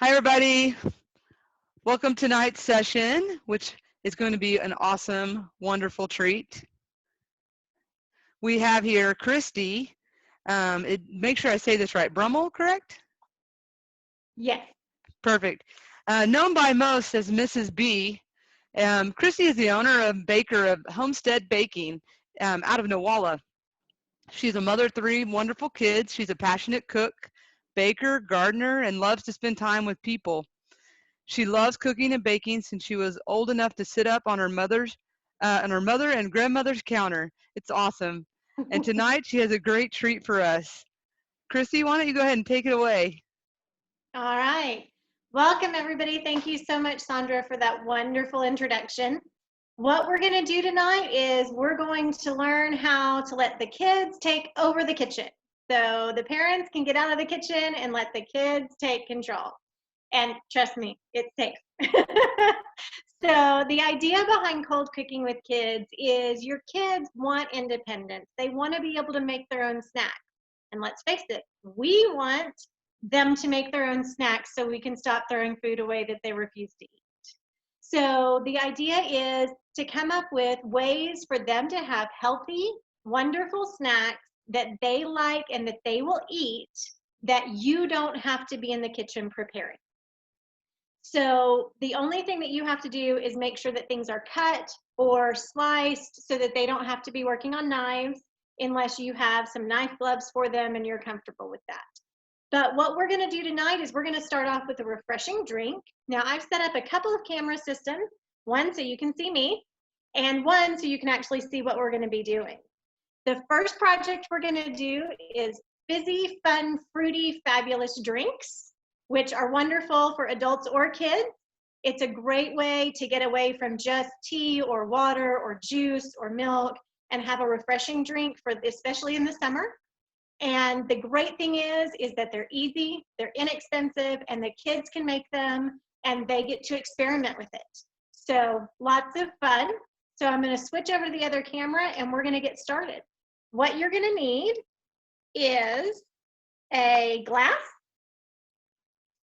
Hi, everybody. Welcome to tonight's session, which is going to be an awesome, wonderful treat. We have here Christy. Make sure I say this right. Brummel, correct? Yes. Perfect. Known by most as Mrs. B. Christy is the owner and baker of Homestead Baking out of Newalla. She's a mother of 3 wonderful kids. She's a passionate cook, baker, gardener, and loves to spend time with people. She loves cooking and baking since she was old enough to sit up on her mother and grandmother's counter. It's awesome. And tonight she has a great treat for us. Christy, why don't you go ahead and take it away? All right. Welcome, everybody. Thank you so much, Sandra, for that wonderful introduction. What we're going to do tonight is we're going to learn how to let the kids take over the kitchen. So the parents can get out of the kitchen and let the kids take control. And trust me, it's safe. So the idea behind cold cooking with kids is your kids want independence. They want to be able to make their own snacks. And let's face it, we want them to make their own snacks so we can stop throwing food away that they refuse to eat. So the idea is to come up with ways for them to have healthy, wonderful snacks that they like and that they will eat that you don't have to be in the kitchen preparing. So the only thing that you have to do is make sure that things are cut or sliced so that they don't have to be working on knives unless you have some knife gloves for them and you're comfortable with that. But what we're going to do tonight is we're going to start off with a refreshing drink. Now I've set up a couple of camera systems, one so you can see me and one so you can actually see what we're going to be doing. The first project we're going to do is fizzy, fun, fruity, fabulous drinks, which are wonderful for adults or kids. It's a great way to get away from just tea or water or juice or milk and have a refreshing drink, for especially in the summer. And the great thing is that they're easy, they're inexpensive, and the kids can make them and they get to experiment with it. So lots of fun. So I'm going to switch over to the other camera and we're going to get started. What you're going to need is a glass.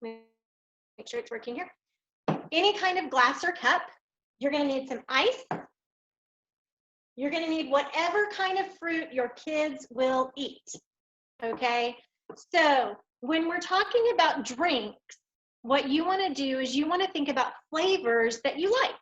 Make sure it's working here. Any kind of glass or cup. You're going to need some ice. You're going to need whatever kind of fruit your kids will eat. Okay, so when we're talking about drinks, what you want to do is you want to think about flavors that you like.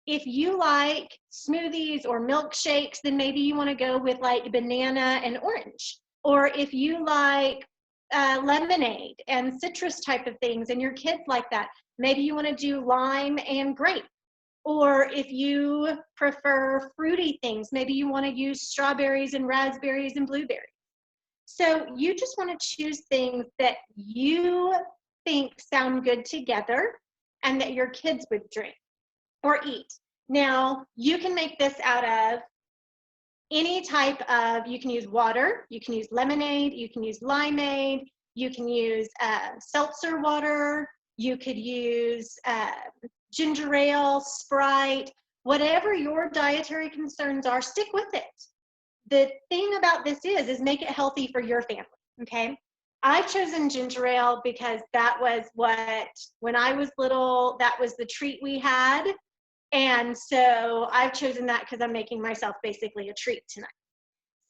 If you like smoothies or milkshakes, then maybe you want to go with like banana and orange. Or if you like lemonade and citrus type of things and your kids like that, maybe you want to do lime and grape. Or if you prefer fruity things, maybe you want to use strawberries and raspberries and blueberries. So you just want to choose things that you think sound good together and that your kids would drink or eat. Now, you can make this out of any type of, you can use water, you can use lemonade, you can use limeade, you can use seltzer water, you could use ginger ale, Sprite, whatever your dietary concerns are, stick with it. The thing about this is make it healthy for your family, okay? I've chosen ginger ale because that was what, when I was little, that was the treat we had. And so I've chosen that because I'm making myself basically a treat tonight.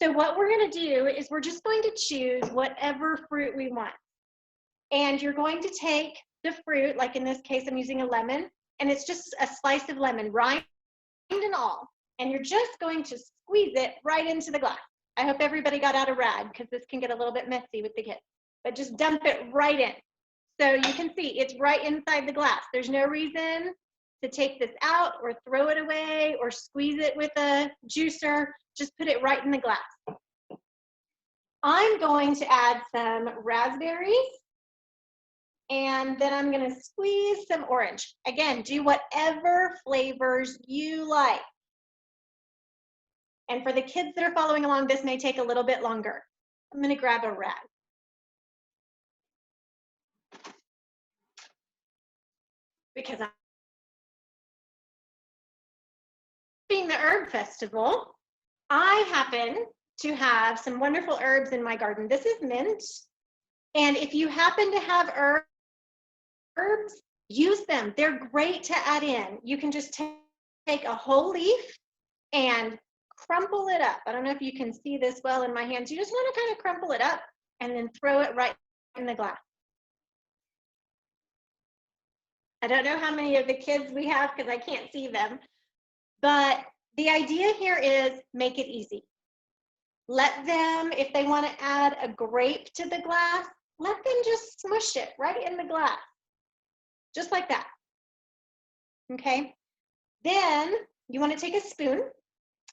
So what we're going to do is we're just going to choose whatever fruit we want. And you're going to take the fruit, like in this case, I'm using a lemon, and it's just a slice of lemon, rind and all. And you're just going to squeeze it right into the glass. I hope everybody got out a rag because this can get a little bit messy with the kids. But just dump it right in. So you can see it's right inside the glass. There's no reason to take this out or throw it away or squeeze it with a juicer. Just put it right in the glass. I'm going to add some raspberries. And then I'm going to squeeze some orange. Again, do whatever flavors you like. And for the kids that are following along, this may take a little bit longer. I'm going to grab a rag. Because I'm being the herb festival, I happen to have some wonderful herbs in my garden. This is mint. And if you happen to have herbs herbs, use them. They're great to add in. You can just take a whole leaf and crumple it up. I don't know if you can see this well in my hands. You just want to kind of crumple it up and then throw it right in the glass. I don't know how many of the kids we have because I can't see them, but the idea here is make it easy. Let them, if they want to add a grape to the glass, let them just smush it right in the glass, just like that. Okay, then you want to take a spoon.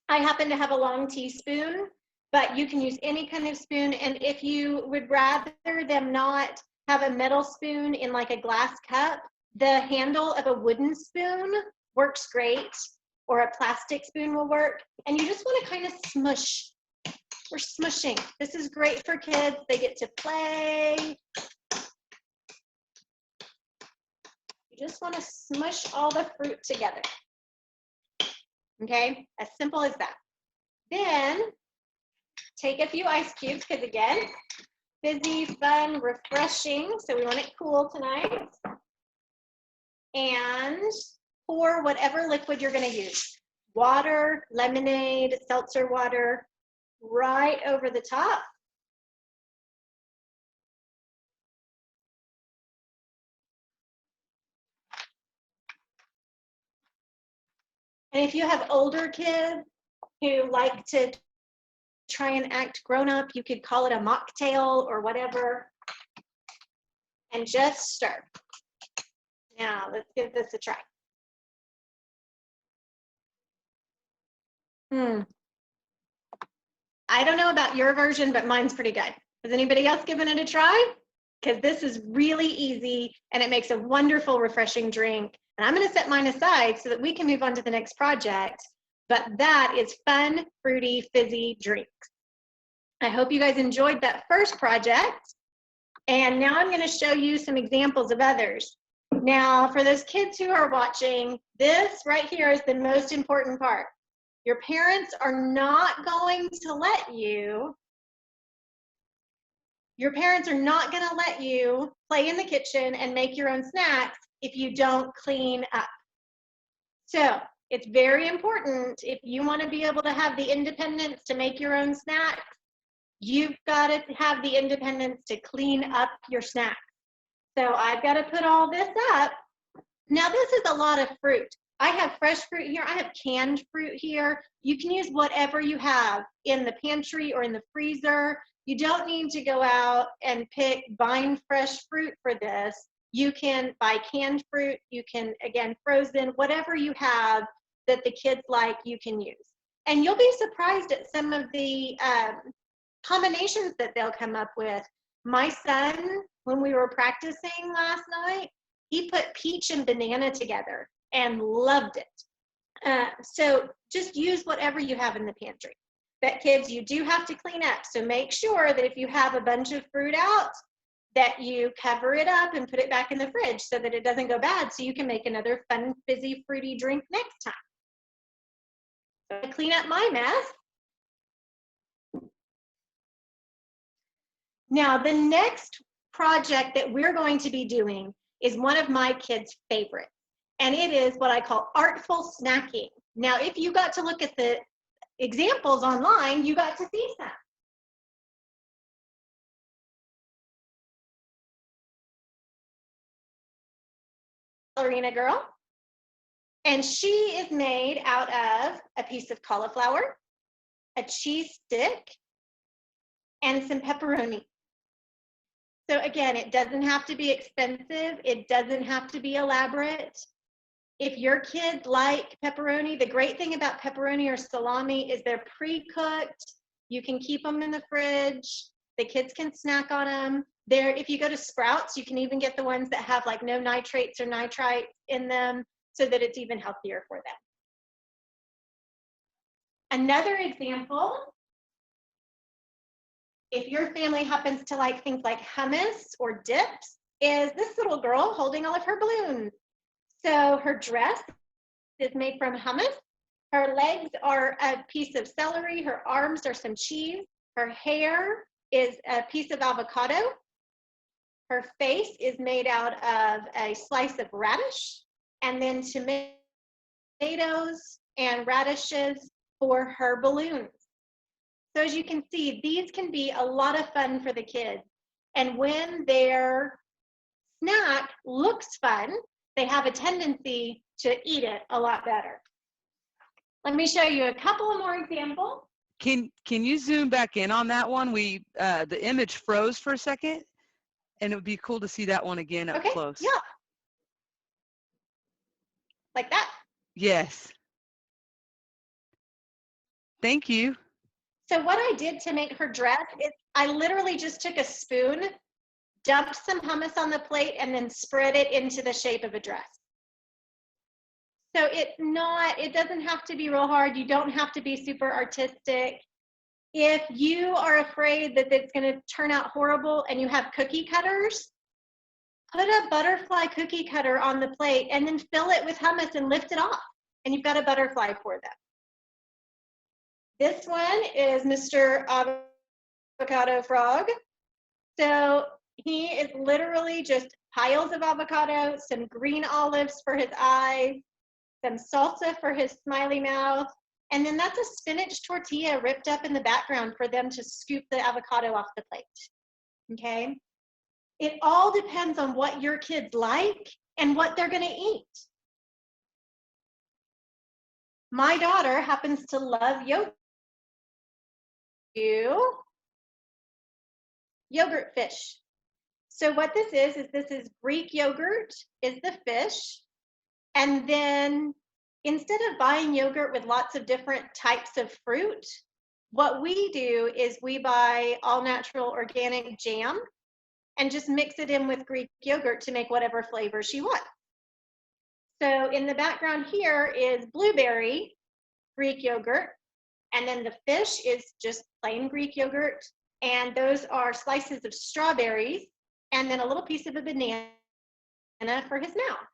I happen to have a long teaspoon, but you can use any kind of spoon. And if you would rather them not have a metal spoon in like a glass cup, the handle of a wooden spoon works great, or a plastic spoon will work. And you just want to kind of smush. We're smushing. This is great for kids. They get to play. You just want to smush all the fruit together. Okay, as simple as that. Then take a few ice cubes, because again, fizzy, fun, refreshing. So we want it cool tonight. And pour whatever liquid you're going to use. Water, lemonade, seltzer water, right over the top. And if you have older kids who like to try and act grown up, you could call it a mocktail or whatever. And just stir. Now, let's give this a try. I don't know about your version, but mine's pretty good. Has anybody else given it a try? Because this is really easy and it makes a wonderful, refreshing drink. And I'm going to set mine aside so that we can move on to the next project. But that is fun, fruity, fizzy drinks. I hope you guys enjoyed that first project. And now I'm going to show you some examples of others. Now, for those kids who are watching, this right here is the most important part. Your parents are not going to let you play in the kitchen and make your own snacks if you don't clean up. So it's very important, if you want to be able to have the independence to make your own snacks, you've got to have the independence to clean up your snacks. So I've got to put all this up. Now this is a lot of fruit. I have fresh fruit here. I have canned fruit here. You can use whatever you have in the pantry or in the freezer. You don't need to go out and pick vine fresh fruit for this. You can buy canned fruit. You can, again, frozen, whatever you have that the kids like, you can use. And you'll be surprised at some of the combinations that they'll come up with. My son, when we were practicing last night, he put peach and banana together and loved it. So just use whatever you have in the pantry. But kids, you do have to clean up. So make sure that if you have a bunch of fruit out, that you cover it up and put it back in the fridge so that it doesn't go bad, so you can make another fun, fizzy, fruity drink next time. So I clean up my mess. Now, the next project that we're going to be doing is one of my kids' favorites. And it is what I call artful snacking. Now, if you got to look at the examples online, you got to see some. Ballerina girl. And she is made out of a piece of cauliflower, a cheese stick, and some pepperoni. So again, it doesn't have to be expensive. It doesn't have to be elaborate. If your kids like pepperoni, the great thing about pepperoni or salami is they're pre-cooked. You can keep them in the fridge. The kids can snack on them. If you go to Sprouts, you can even get the ones that have like no nitrates or nitrites in them so that it's even healthier for them. Another example, if your family happens to like things like hummus or dips, is this little girl holding all of her balloons. So her dress is made from hummus. Her legs are a piece of celery. Her arms are some cheese. Her hair is a piece of avocado. Her face is made out of a slice of radish and then tomatoes and radishes for her balloons. So as you can see, these can be a lot of fun for the kids. And when their snack looks fun, they have a tendency to eat it a lot better. Let me show you a couple of more examples. Can you zoom back in on that one? The image froze for a second, and it would be cool to see that one again up close. Yeah. Like that? Yes. Thank you. So what I did to make her dress is I literally just took a spoon, dumped some hummus on the plate, and then spread it into the shape of a dress. So it doesn't have to be real hard. You don't have to be super artistic. If you are afraid that it's going to turn out horrible and you have cookie cutters, put a butterfly cookie cutter on the plate and then fill it with hummus and lift it off. And you've got a butterfly for them. This one is Mr. Avocado Frog. So he is literally just piles of avocado, some green olives for his eyes, some salsa for his smiley mouth, and then that's a spinach tortilla ripped up in the background for them to scoop the avocado off the plate, okay? It all depends on what your kids like and what they're gonna eat. My daughter happens to love yogurt fish. So what this is Greek yogurt is the fish. And then instead of buying yogurt with lots of different types of fruit, what we do is we buy all natural organic jam and just mix it in with Greek yogurt to make whatever flavor she wants. So in the background here is blueberry Greek yogurt, and then the fish is just plain Greek yogurt, and those are slices of strawberries, and then a little piece of a banana for his mouth.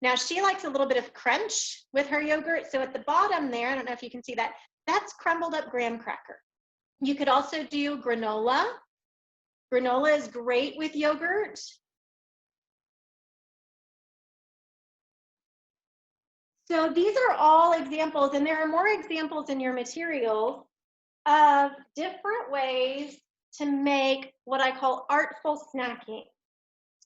Now she likes a little bit of crunch with her yogurt, so at the bottom there, I don't know if you can see that, that's crumbled up graham cracker. You could also do granola. Granola is great with yogurt. So these are all examples, and there are more examples in your materials of different ways to make what I call artful snacking.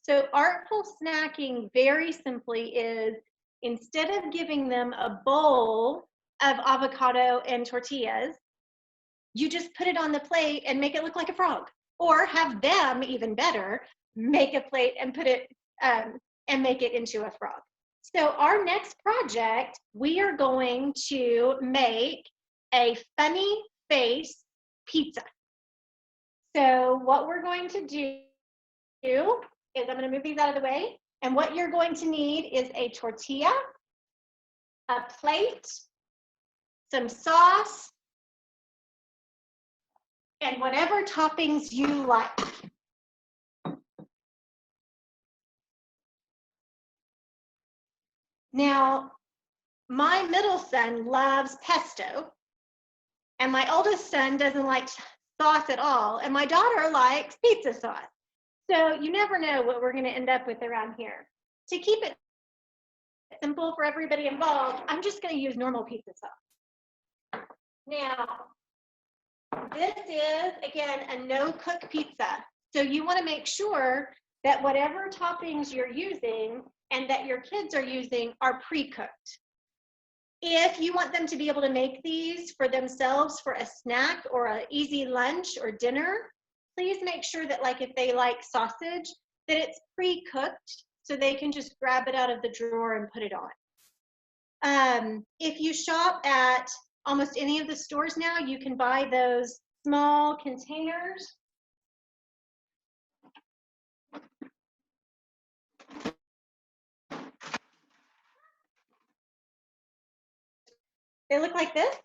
So artful snacking very simply is, instead of giving them a bowl of avocado and tortillas, you just put it on the plate and make it look like a frog, or have them, even better, make a plate and put it and make it into a frog. So our next project, we are going to make a funny face pizza. So what we're going to do is I'm going to move these out of the way. And what you're going to need is a tortilla, a plate, some sauce, and whatever toppings you like. Now, my middle son loves pesto, and my oldest son doesn't like sauce at all, and my daughter likes pizza sauce. So you never know what we're going to end up with around here. To keep it simple for everybody involved, I'm just going to use normal pizza sauce. Now, this is, again, a no-cook pizza. So you want to make sure that whatever toppings you're using and that your kids are using are pre-cooked. If you want them to be able to make these for themselves for a snack or an easy lunch or dinner, please make sure that, like, if they like sausage, that it's pre-cooked so they can just grab it out of the drawer and put it on. If you shop at almost any of the stores now, you can buy those small containers. They look like this.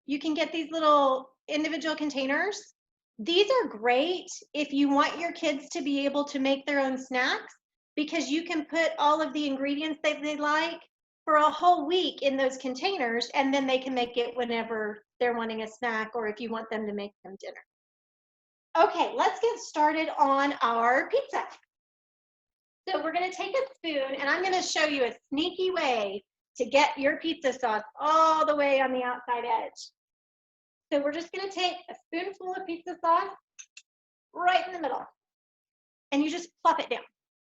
You can get these little individual containers. These are great if you want your kids to be able to make their own snacks, because you can put all of the ingredients that they like for a whole week in those containers, and then they can make it whenever they're wanting a snack or if you want them to make them dinner. Okay, let's get started on our pizza. So we're going to take a spoon, and I'm going to show you a sneaky way to get your pizza sauce all the way on the outside edge. So we're just going to take a spoonful of pizza sauce right in the middle, and you just plop it down.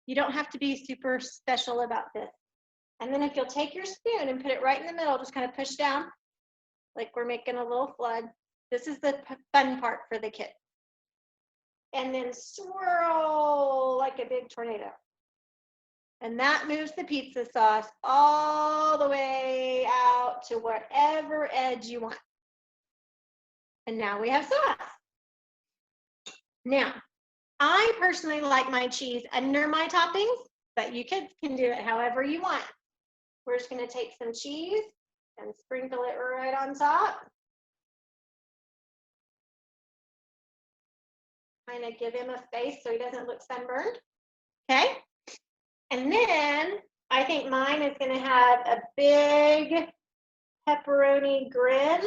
You don't have to be super special about this. And then if you'll take your spoon and put it right in the middle, just kind of push down like we're making a little flood. This is the fun part for the kids. And then swirl like a big tornado. And that moves the pizza sauce all the way out to whatever edge you want. And now we have sauce. Now, I personally like my cheese under my toppings, but you kids can do it however you want. We're just going to take some cheese and sprinkle it right on top. Kind of give him a face so he doesn't look sunburned. Okay? And then I think mine is going to have a big pepperoni grin.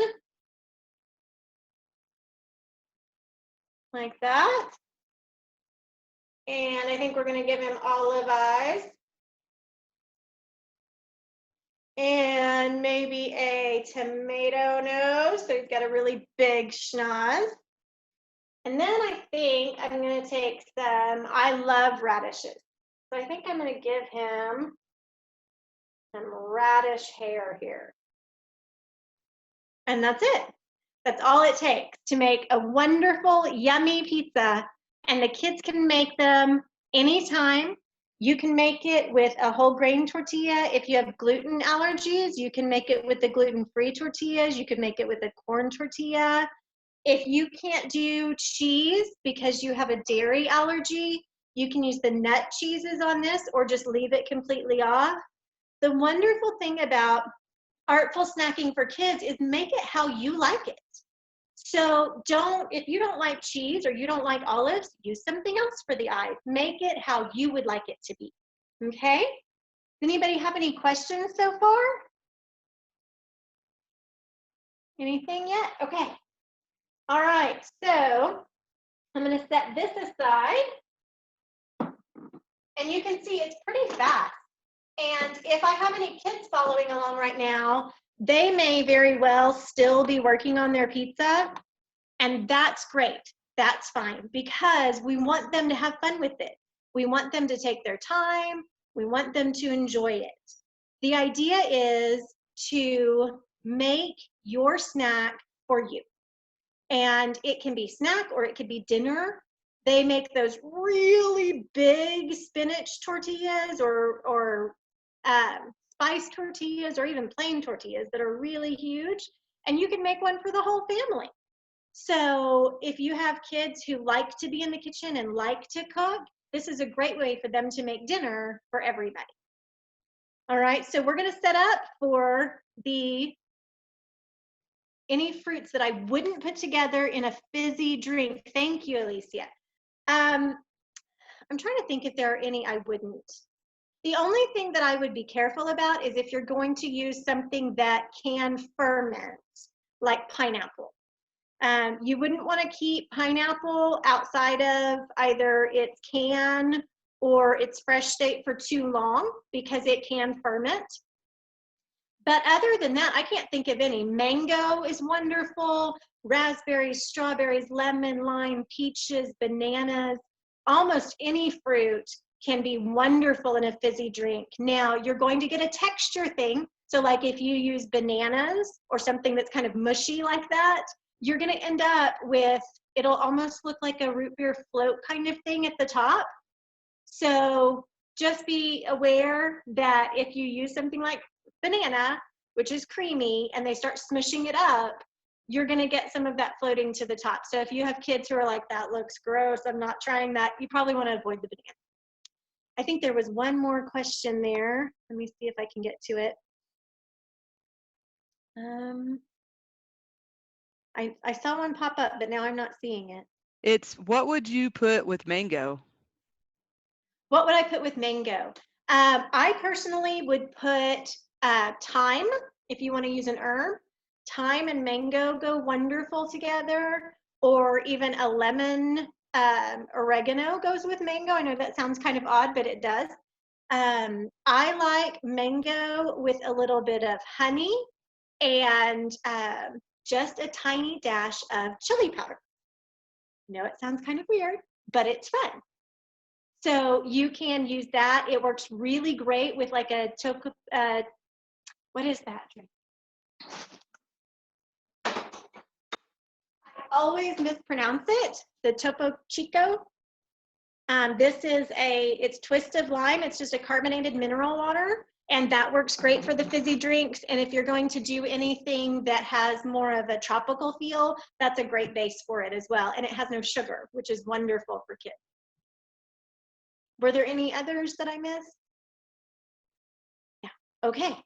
Like that. And I think we're going to give him olive eyes. And maybe a tomato nose, so he's got a really big schnoz. And then I think I'm going to take some, I love radishes. So I think I'm going to give him some radish hair here. And that's it. That's all it takes to make a wonderful, yummy pizza. And the kids can make them anytime. You can make it with a whole grain tortilla. If you have gluten allergies, you can make it with the gluten-free tortillas. You can make it with a corn tortilla. If you can't do cheese because you have a dairy allergy, you can use the nut cheeses on this or just leave it completely off. The wonderful thing about artful snacking for kids is make it how you like it. So if you don't like cheese or you don't like olives, use something else for the eyes. Make it how you would like it to be. Okay? Does anybody have any questions so far? Anything yet? Okay. All right, so I'm going to set this aside. And you can see it's pretty fast. And if I have any kids following along right now, they may very well still be working on their pizza. And that's great. That's fine because we want them to have fun with it. We want them to take their time. We want them to enjoy it. The idea is to make your snack for you. And it can be snack or it could be dinner. They make those really big spinach tortillas or spice tortillas or even plain tortillas that are really huge. And you can make one for the whole family. So if you have kids who like to be in the kitchen and like to cook, this is a great way for them to make dinner for everybody. All right, so we're going to set up for any fruits that I wouldn't put together in a fizzy drink. Thank you, Alicia. I'm trying to think if there are any I wouldn't. The only thing that I would be careful about is if you're going to use something that can ferment, like pineapple. You wouldn't want to keep pineapple outside of either its can or its fresh state for too long because it can ferment. But other than that, I can't think of any. Mango is wonderful, raspberries, strawberries, lemon, lime, peaches, bananas, almost any fruit can be wonderful in a fizzy drink. Now, you're going to get a texture thing. So like if you use bananas or something that's kind of mushy like that, you're going to end up with, it'll almost look like a root beer float kind of thing at the top. So just be aware that if you use something like banana, which is creamy, and they start smushing it up, you're going to get some of that floating to the top. So if you have kids who are like, that looks gross, I'm not trying that, you probably want to avoid the banana. I think there was one more question there. Let me see if I can get to it. I saw one pop up, but now I'm not seeing it. It's what would you put with mango? What would I put with mango? I personally would put thyme, if you want to use an herb. Thyme and mango go wonderful together. or even a lemon oregano goes with mango. I know that sounds kind of odd, but it does. I like mango with a little bit of honey and just a tiny dash of chili powder. I know it sounds kind of weird, but it's fun. So you can use that. It works really great with like a what is that? I always mispronounce it, the Topo Chico. It's twist of lime. It's just a carbonated mineral water, and that works great for the fizzy drinks. And if you're going to do anything that has more of a tropical feel, that's a great base for it as well. And it has no sugar, which is wonderful for kids. Were there any others that I missed? Yeah, okay.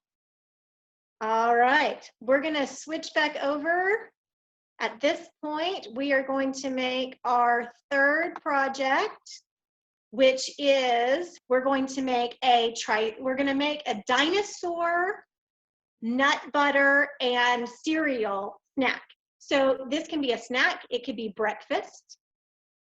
All right, we're gonna switch back over. At this point, we are going to make our third project, which is we're going to make a dinosaur nut butter and cereal snack. So this can be a snack, it could be breakfast.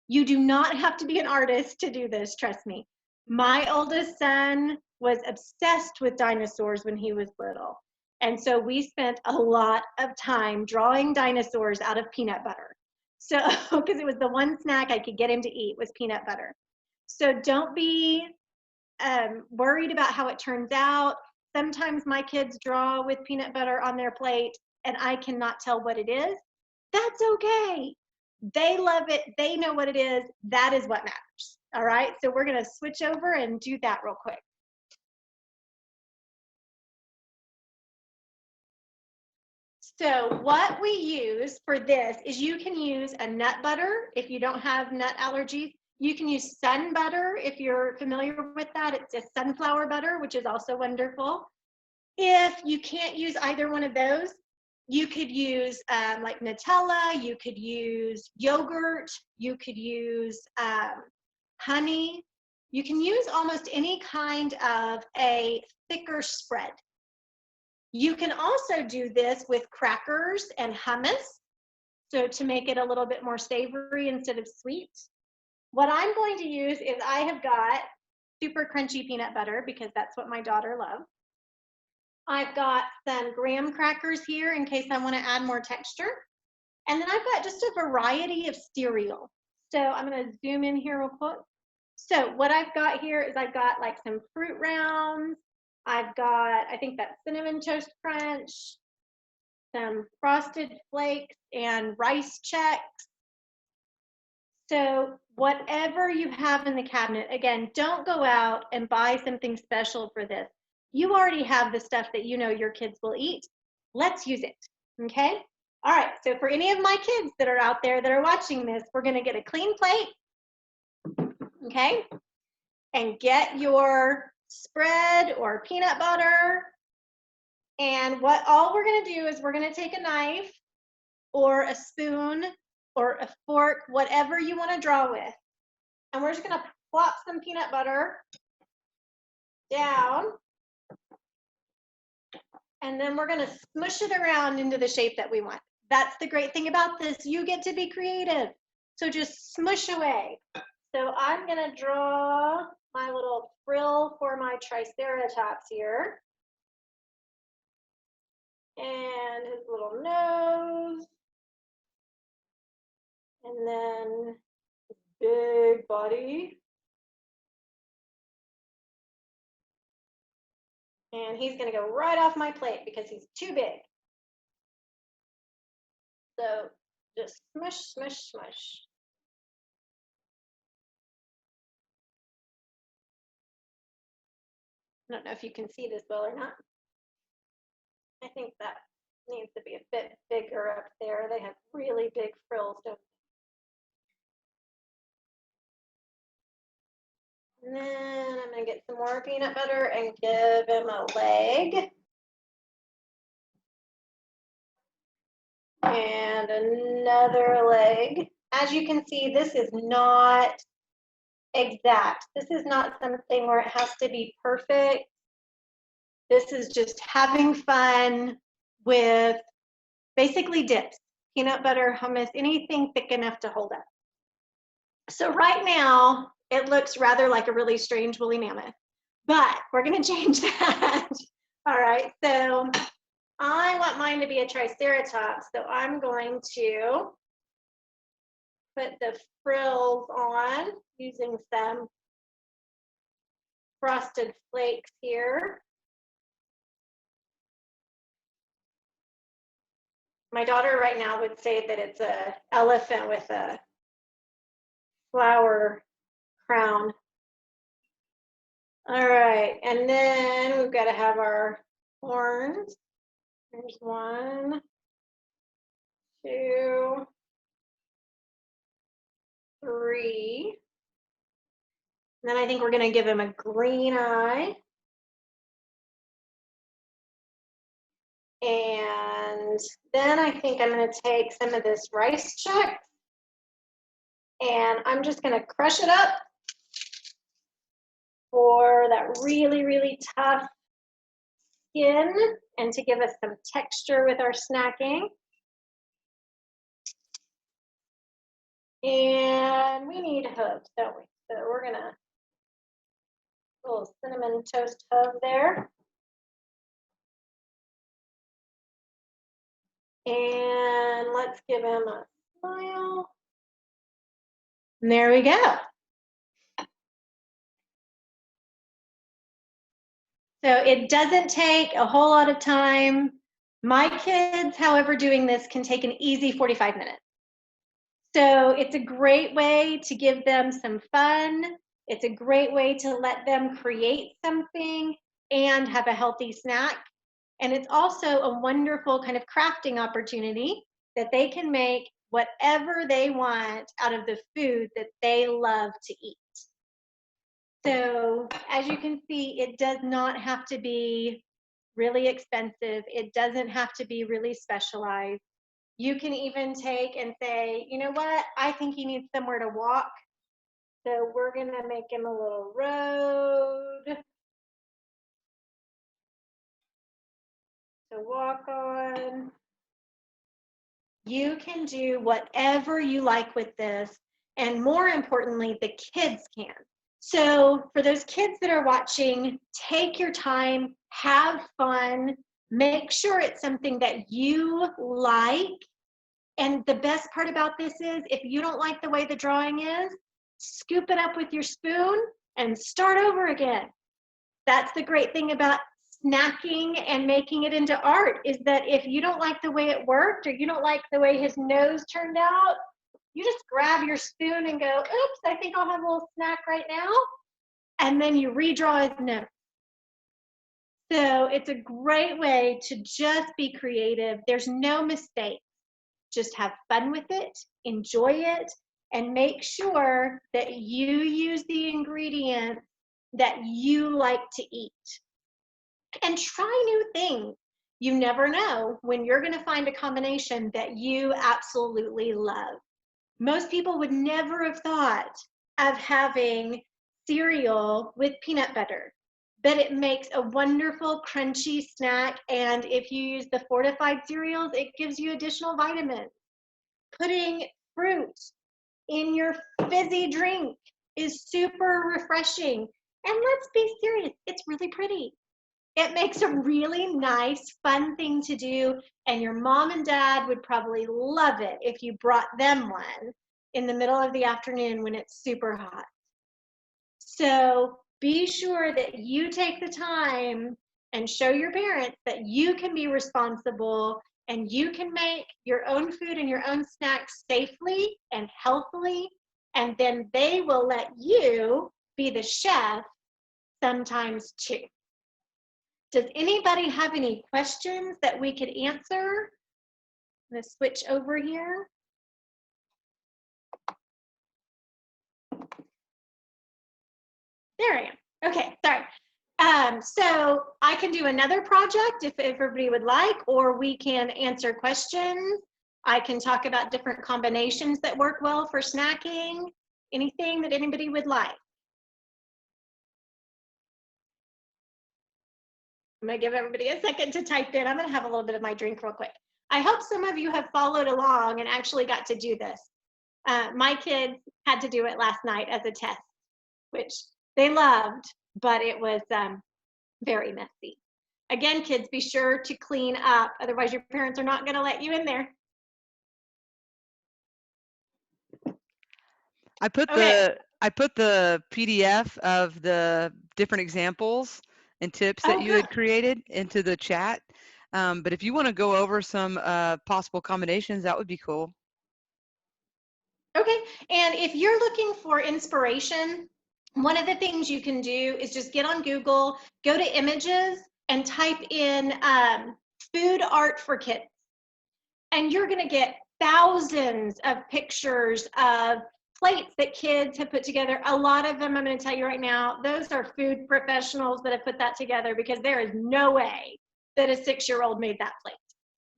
You do not have to be an artist to do this, trust me. My oldest son was obsessed with dinosaurs when he was little. And so we spent a lot of time drawing dinosaurs out of peanut butter. So, because it was the one snack I could get him to eat was peanut butter. So don't be worried about how it turns out. Sometimes my kids draw with peanut butter on their plate and I cannot tell what it is. That's okay. They love it. They know what it is. That is what matters. All right. So we're going to switch over and do that real quick. So what we use for this is you can use a nut butter if you don't have nut allergies. You can use sun butter if you're familiar with that. It's just sunflower butter, which is also wonderful. If you can't use either one of those, you could use like Nutella, you could use yogurt, you could use honey. You can use almost any kind of a thicker spread. You can also do this with crackers and hummus, so to make it a little bit more savory instead of sweet. What I'm going to use is I have got super crunchy peanut butter because that's what my daughter loves. I've got some graham crackers here in case I want to add more texture. And then I've got just a variety of cereal. So I'm going to zoom in here real quick. So what I've got here is I've got like some Fruit Rounds. I've got, I think that's Cinnamon Toast Crunch, some Frosted Flakes, and Rice Chex. So whatever you have in the cabinet, again, don't go out and buy something special for this. You already have the stuff that you know your kids will eat. Let's use it, okay? All right, so for any of my kids that are out there that are watching this, we're gonna get a clean plate, okay? And get your spread or peanut butter. And all we're gonna do is we're gonna take a knife or a spoon or a fork, whatever you wanna draw with. And we're just gonna plop some peanut butter down. And then we're gonna smush it around into the shape that we want. That's the great thing about this. You get to be creative. So just smush away. So I'm gonna draw my little frill for my triceratops here. And his little nose. And then his big body. And he's gonna go right off my plate because he's too big. So just smush, smush, smush. I don't know if you can see this well or not. I think that needs to be a bit bigger up there. They have really big frills, don't they? And then I'm gonna get some more peanut butter and give him a leg. And another leg. As you can see, this is not exact. This is not something where it has to be perfect. This is just having fun with basically dips. peanut butter, hummus, anything thick enough to hold up. So right now, it looks rather like a really strange woolly mammoth, but we're gonna change that. All right, so I want mine to be a triceratops, so I'm going to put the frills on using some frosted flakes here. My daughter right now would say that it's an elephant with a flower crown. All right, and then we've got to have our horns. There's 1, 2, 3. And then I think we're going to give him a green eye. And then I think I'm going to take some of this rice chuck and I'm just going to crush it up for that really, really tough skin and to give us some texture with our snacking. And we need hooves, don't we? So we're going to little cinnamon toast hoof there. And let's give him a smile. And there we go. So it doesn't take a whole lot of time. My kids, however, doing this can take an easy 45 minutes. So it's a great way to give them some fun. It's a great way to let them create something and have a healthy snack. And it's also a wonderful kind of crafting opportunity that they can make whatever they want out of the food that they love to eat. So as you can see, it does not have to be really expensive. It doesn't have to be really specialized. You can even take and say, you know what, I think he needs somewhere to walk. So we're gonna make him a little road to walk on. You can do whatever you like with this. And more importantly, the kids can. So for those kids that are watching, take your time, have fun, make sure it's something that you like. And the best part about this is if you don't like the way the drawing is, scoop it up with your spoon and start over again. That's the great thing about snacking and making it into art, is that if you don't like the way it worked or you don't like the way his nose turned out, you just grab your spoon and go, oops, I think I'll have a little snack right now. And then you redraw his nose. So it's a great way to just be creative. There's no mistakes. Just have fun with it, enjoy it, and make sure that you use the ingredients that you like to eat. And try new things. You never know when you're going to find a combination that you absolutely love. Most people would never have thought of having cereal with peanut butter, but it makes a wonderful crunchy snack. And if you use the fortified cereals, it gives you additional vitamins. Putting fruit in your fizzy drink is super refreshing. And let's be serious, it's really pretty. It makes a really nice, fun thing to do, and your mom and dad would probably love it if you brought them one in the middle of the afternoon when it's super hot. So be sure that you take the time and show your parents that you can be responsible and you can make your own food and your own snacks safely and healthily, and then they will let you be the chef sometimes too. Does anybody have any questions that we could answer? I'm going to switch over here. There I am. Okay, sorry. So I can do another project if everybody would like, or we can answer questions. I can talk about different combinations that work well for snacking. Anything that anybody would like. I'm gonna give everybody a second to type in. I'm gonna have a little bit of my drink real quick. I hope some of you have followed along and actually got to do this. My kids had to do it last night as a test, which they loved, but it was very messy. Again, kids, be sure to clean up, otherwise your parents are not going to let you in there. I put Okay. the PDF of the different examples and tips that Oh, you good. had created into the chat. But if you want to go over some possible combinations, that would be cool. Okay, and if you're looking for inspiration, one of the things you can do is just get on Google, go to images, and type in food art for kids. And you're going to get thousands of pictures of plates that kids have put together. A lot of them, I'm going to tell you right now, those are food professionals that have put that together, because there is no way that a 6-year-old made that plate.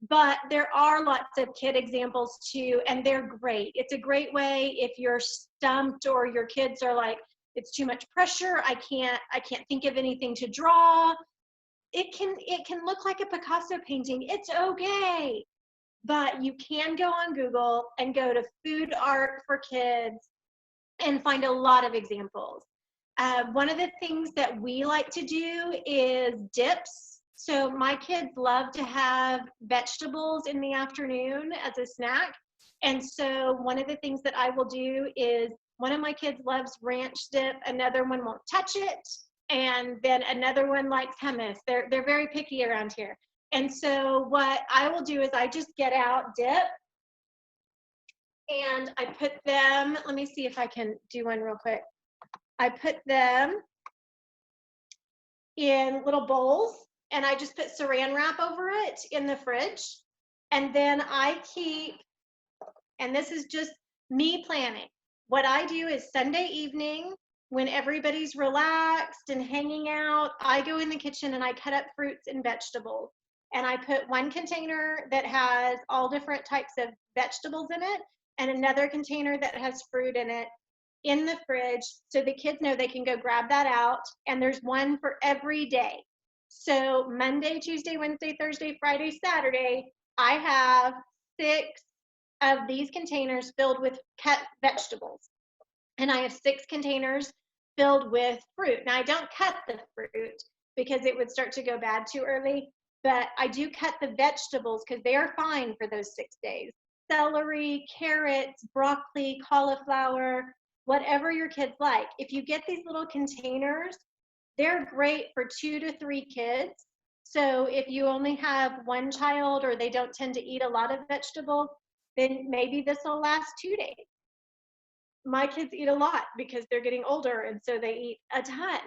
But there are lots of kid examples too, and they're great. It's a great way if you're stumped or your kids are like, it's too much pressure, I can't think of anything to draw. It can look like a Picasso painting. It's okay. But you can go on Google and go to food art for kids and find a lot of examples. One of the things that we like to do is dips. So my kids love to have vegetables in the afternoon as a snack. And so one of the things that I will do is, one of my kids loves ranch dip, another one won't touch it, and then another one likes hummus. They're very picky around here. And so what I will do is I just get out dip and I put them, let me see if I can do one real quick. I put them in little bowls and I just put saran wrap over it in the fridge. And then I keep, and this is just me planning, what I do is Sunday evening, when everybody's relaxed and hanging out, I go in the kitchen and I cut up fruits and vegetables. And I put one container that has all different types of vegetables in it, and another container that has fruit in the fridge, so the kids know they can go grab that out. And there's one for every day. So Monday, Tuesday, Wednesday, Thursday, Friday, Saturday, I have 6 of these containers filled with cut vegetables. And I have 6 containers filled with fruit. Now I don't cut the fruit because it would start to go bad too early, but I do cut the vegetables because they are fine for those 6 days. Celery, carrots, broccoli, cauliflower, whatever your kids like. If you get these little containers, they're great for 2 to 3 kids. So if you only have one child or they don't tend to eat a lot of vegetables, then maybe this will last 2 days. My kids eat a lot because they're getting older, and so they eat a ton.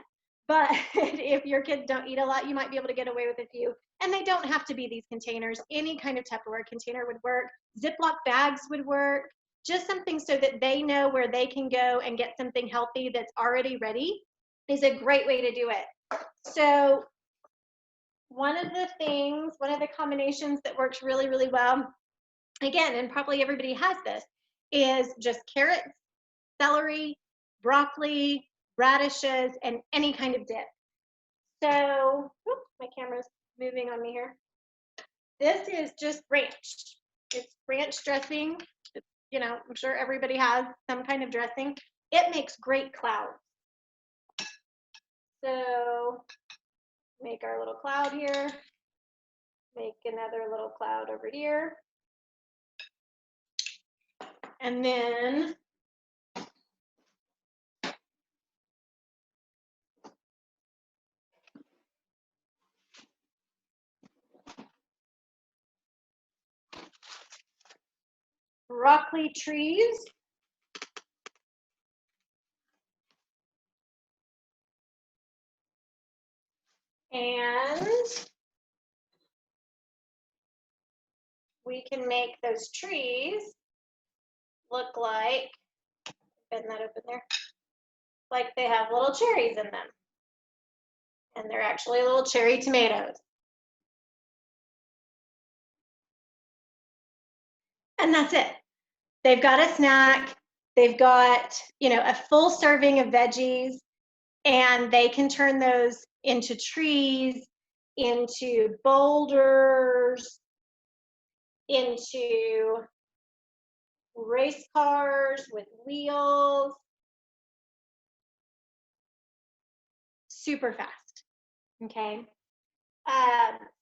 But if your kids don't eat a lot, you might be able to get away with a few. And they don't have to be these containers. Any kind of Tupperware container would work. Ziploc bags would work. Just something so that they know where they can go and get something healthy that's already ready is a great way to do it. So one of the combinations that works really, really well, again, and probably everybody has this, is just carrots, celery, broccoli, radishes, and any kind of dip. So, oops, my camera's moving on me here. This is just ranch. It's ranch dressing. You know, I'm sure everybody has some kind of dressing. It makes great clouds. So, make our little cloud here. Make another little cloud over here. And then broccoli trees. And we can make those trees look like, bend that open there, like they have little cherries in them. And they're actually little cherry tomatoes. And that's it. They've got a snack. They've got, you know, a full serving of veggies, and they can turn those into trees, into boulders, into race cars with wheels, super fast, okay?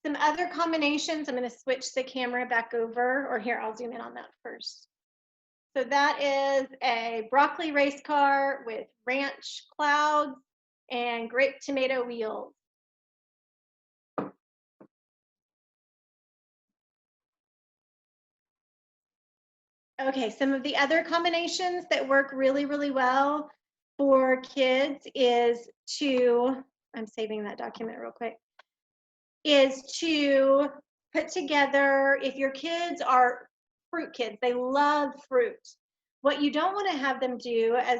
Some other combinations, I'm going to switch the camera back over, or here, I'll zoom in on that first. So that is a broccoli race car with ranch clouds and grape tomato wheels. Okay, some of the other combinations that work really, really well for kids is to, I'm saving that document real quick, is to put together, if your kids are fruit kids, they love fruit. What you don't want to have them do, as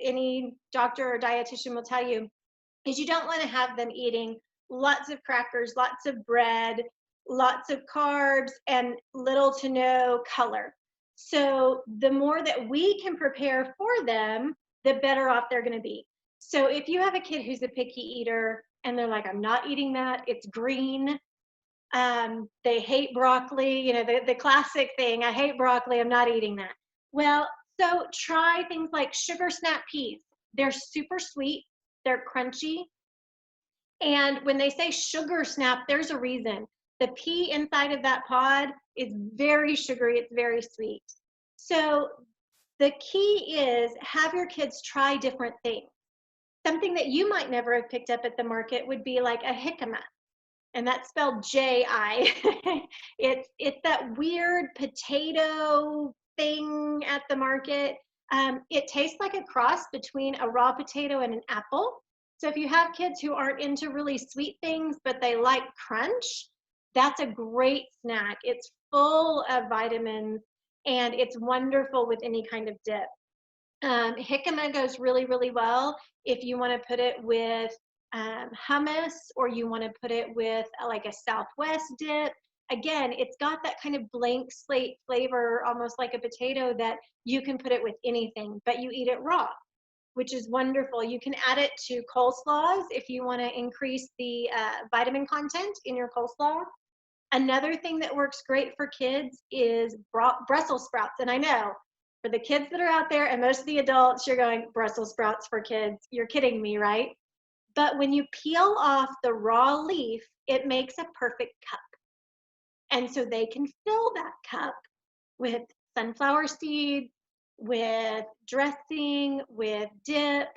any doctor or dietitian will tell you, is you don't want to have them eating lots of crackers, lots of bread, lots of carbs, and little to no color. So the more that we can prepare for them, the better off they're going to be. So if you have a kid who's a picky eater and they're like, I'm not eating that, it's green, they hate broccoli, you know, the classic thing, I hate broccoli, I'm not eating that. Well, so try things like sugar snap peas. They're super sweet, they're crunchy, and when they say sugar snap, there's a reason. The pea inside of that pod is very sugary, it's very sweet. So the key is have your kids try different things. Something that you might never have picked up at the market would be like a jicama, and that's spelled J-I. It's that weird potato thing at the market. It tastes like a cross between a raw potato and an apple. So if you have kids who aren't into really sweet things, but they like crunch, that's a great snack. It's full of vitamins, and it's wonderful with any kind of dip. Jicama goes really, really well if you want to put it with hummus, or you want to put it with like a Southwest dip. Again, it's got that kind of blank slate flavor, almost like a potato, that you can put it with anything, but you eat it raw, which is wonderful. You can add it to coleslaws if you want to increase the vitamin content in your coleslaw. Another thing that works great for kids is Brussels sprouts. And I know for the kids that are out there and most of the adults, you're going, Brussels sprouts for kids. You're kidding me, right? But when you peel off the raw leaf, it makes a perfect cup. And so they can fill that cup with sunflower seeds, with dressing, with dip.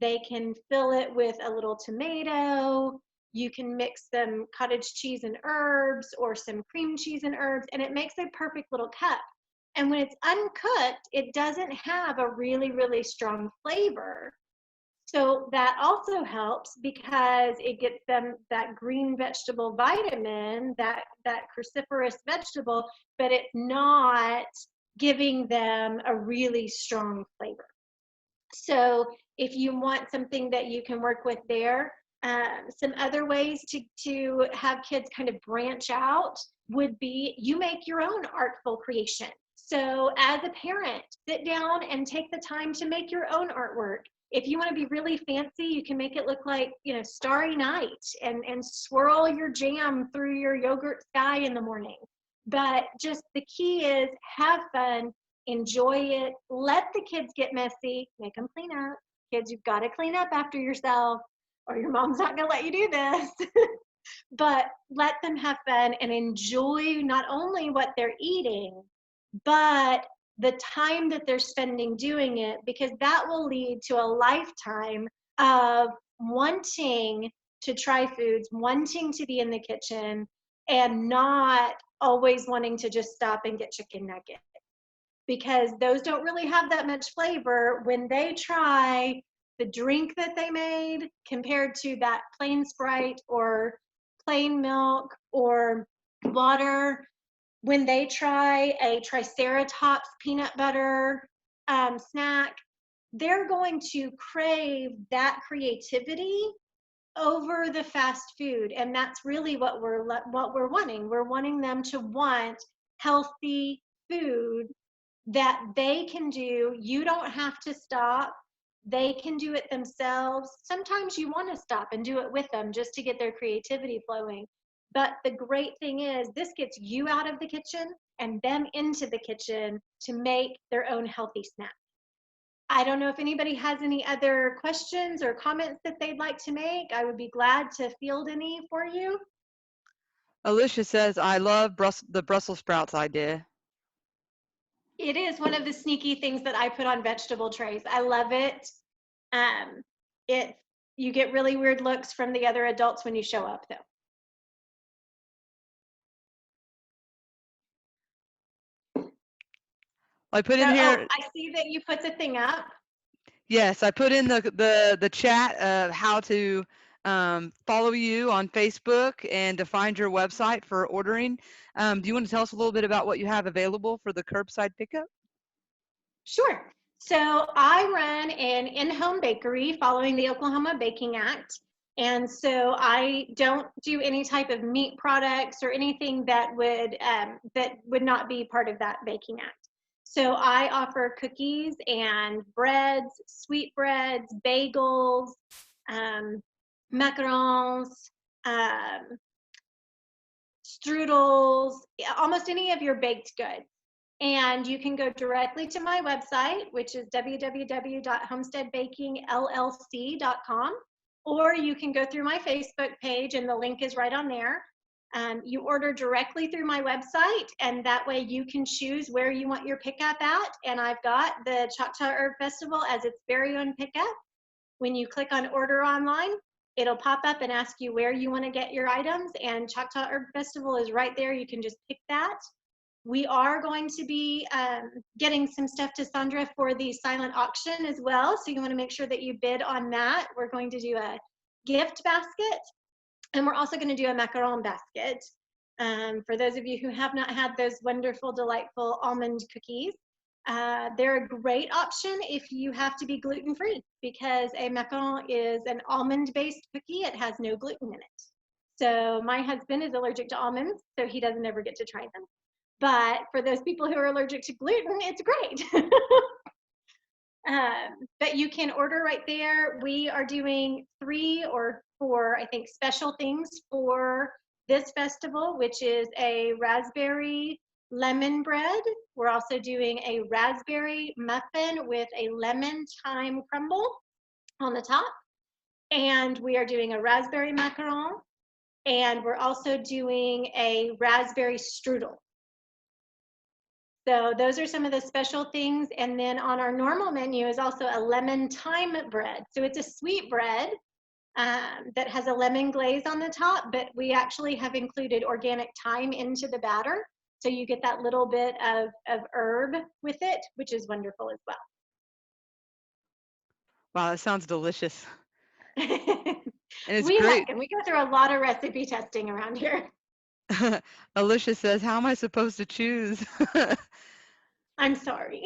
They can fill it with a little tomato. You can mix some cottage cheese and herbs or some cream cheese and herbs, and it makes a perfect little cup. And when it's uncooked, it doesn't have a really, really strong flavor. So that also helps because it gets them that green vegetable vitamin, that cruciferous vegetable, but it's not giving them a really strong flavor. So if you want something that you can work with there, some other ways to have kids kind of branch out would be you make your own artful creation. So as a parent, sit down and take the time to make your own artwork. If you want to be really fancy, you can make it look like, you know, Starry Night and swirl your jam through your yogurt sky in the morning. But just the key is have fun, enjoy it, let the kids get messy, make them clean up. Kids, you've got to clean up after yourself or your mom's not going to let you do this. But let them have fun and enjoy not only what they're eating, but the time that they're spending doing it, because that will lead to a lifetime of wanting to try foods, wanting to be in the kitchen, and not always wanting to just stop and get chicken nuggets, because those don't really have that much flavor. When they try the drink that they made compared to that plain Sprite or plain milk or water, when they try a Triceratops peanut butter snack, they're going to crave that creativity over the fast food. And that's really what we're wanting. We're wanting them to want healthy food that they can do. You don't have to stop. They can do it themselves. Sometimes you want to stop and do it with them just to get their creativity flowing. But the great thing is this gets you out of the kitchen and them into the kitchen to make their own healthy snack. I don't know if anybody has any other questions or comments that they'd like to make. I would be glad to field any for you. Alicia says, I love the Brussels sprouts idea. It is one of the sneaky things that I put on vegetable trays. I love it. Um, it you get really weird looks from the other adults when you show up, though. I put So, in oh, here, I see that you put the thing up. yes, I put in the chat of how to follow you on Facebook and to find your website for ordering. Do you want to tell us a little bit about what you have available for the curbside pickup? Sure. So I run an in-home bakery following the Oklahoma Baking Act. And so I don't do any type of meat products or anything that would not be part of that Baking Act. So I offer cookies and breads, sweetbreads, bagels, um, macarons, um, strudels, almost any of your baked goods. And you can go directly to my website, which is www.homesteadbakingllc.com, or you can go through my Facebook page, and the link is right on there. You order directly through my website, and that way you can choose where you want your pickup at. And I've got the Choctaw Herb Festival as its very own pickup. When you click on order online, it'll pop up and ask you where you want to get your items, and Choctaw Herb Festival is right there. You can just pick that. We are going to be getting some stuff to Sandra for the silent auction as well, so you want to make sure that you bid on that. We're going to do a gift basket, and we're also going to do a macaron basket. For those of you who have not had those wonderful, delightful almond cookies, they're a great option if you have to be gluten-free, because a macaron is an almond-based cookie. It has no gluten in it. So my husband is allergic to almonds, so he doesn't ever get to try them. But for those people who are allergic to gluten, it's great. But you can order right there. We are doing 3 or 4, I think, special things for this festival, which is a raspberry lemon bread. We're also doing a raspberry muffin with a lemon thyme crumble on the top. And we are doing a raspberry macaron. And we're also doing a raspberry strudel. So those are some of the special things. And then on our normal menu is also a lemon thyme bread. So it's a sweet bread that has a lemon glaze on the top, but we actually have included organic thyme into the batter. So you get that little bit of herb with it, which is wonderful as well. Wow, that sounds delicious. And it's We like great. them. We go through a lot of recipe testing around here. Alicia says, how am I supposed to choose? I'm sorry.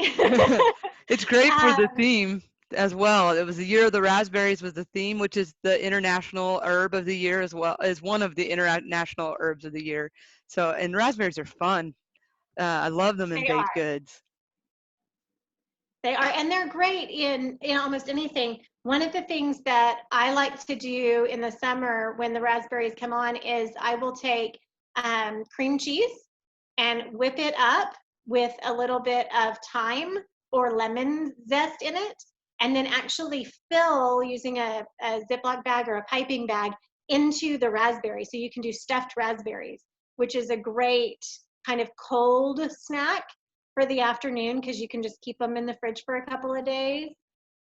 It's great for the um, theme as well. It was the year of the raspberries was the theme, which is the international herb of the year as well, is one of the international herbs of the year. So, and raspberries are fun. I love them in they are. baked goods. They are, and they're great in almost anything. One of the things that I like to do in the summer when the raspberries come on is I will take cream cheese and whip it up with a little bit of thyme or lemon zest in it, and then actually fill using a Ziploc bag or a piping bag into the raspberry. So you can do stuffed raspberries, which is a great kind of cold snack for the afternoon, because you can just keep them in the fridge for a couple of days.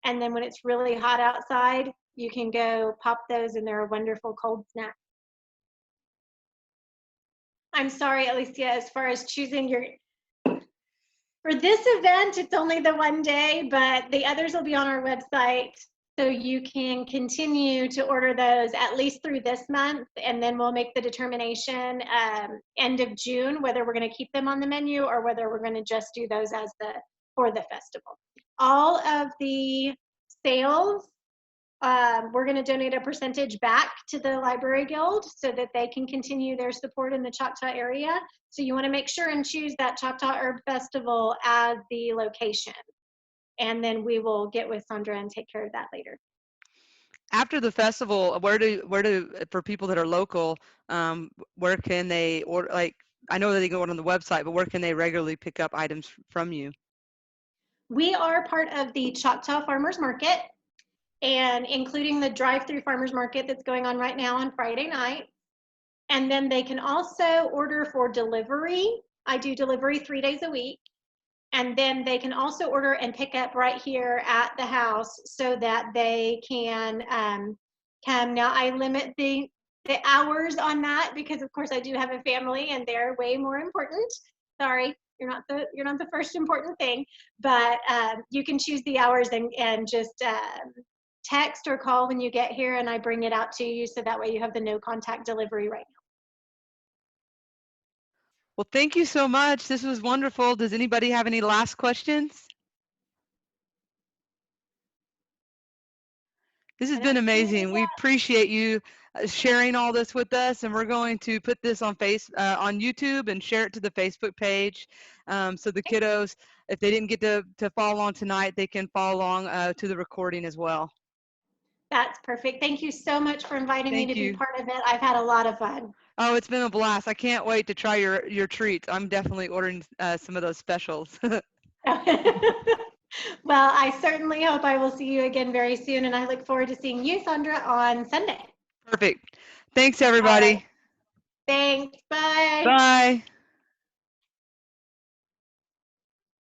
And then when it's really hot outside, you can go pop those, and they're a wonderful cold snack. I'm sorry, Alicia, as far as choosing your, for this event, it's only the one day, but the others will be on our website. So you can continue to order those at least through this month, and then we'll make the determination end of June whether we're going to keep them on the menu or whether we're going to just do those as for the festival. All of the sales, we're going to donate a percentage back to the Library Guild so that they can continue their support in the Choctaw area. So you want to make sure and choose that Choctaw Herb Festival as the location. And then we will get with Sandra and take care of that later. After the festival, where do for people that are local, where can they order? Like, I know that they go on the website, but where can they regularly pick up items from you? We are part of the Choctaw Farmers Market, and including the drive-through farmers market that's going on right now on Friday night. And then they can also order for delivery. I do delivery 3 days a week. And then they can also order and pick up right here at the house so that they can come. Now I limit the hours on that because of course I do have a family and they're way more important. Sorry, you're not the first important thing, but you can choose the hours and just text or call when you get here and I bring it out to you so that way you have the no contact delivery right now. Well, thank you so much. This was wonderful. Does anybody have any last questions? This has been amazing. We appreciate you sharing all this with us, and we're going to put this on on YouTube and share it to the Facebook page, so the kiddos, if they didn't get to follow along tonight, they can follow along to the recording as well. That's perfect. Thank you so much for inviting me to be Thank you. part of it. I've had a lot of fun. Oh, it's been a blast. I can't wait to try your treats. I'm definitely ordering some of those specials. Well, I certainly hope I will see you again very soon, and I look forward to seeing you, Sandra, on Sunday. Perfect. Thanks, All right. everybody. Thanks. Bye. Bye.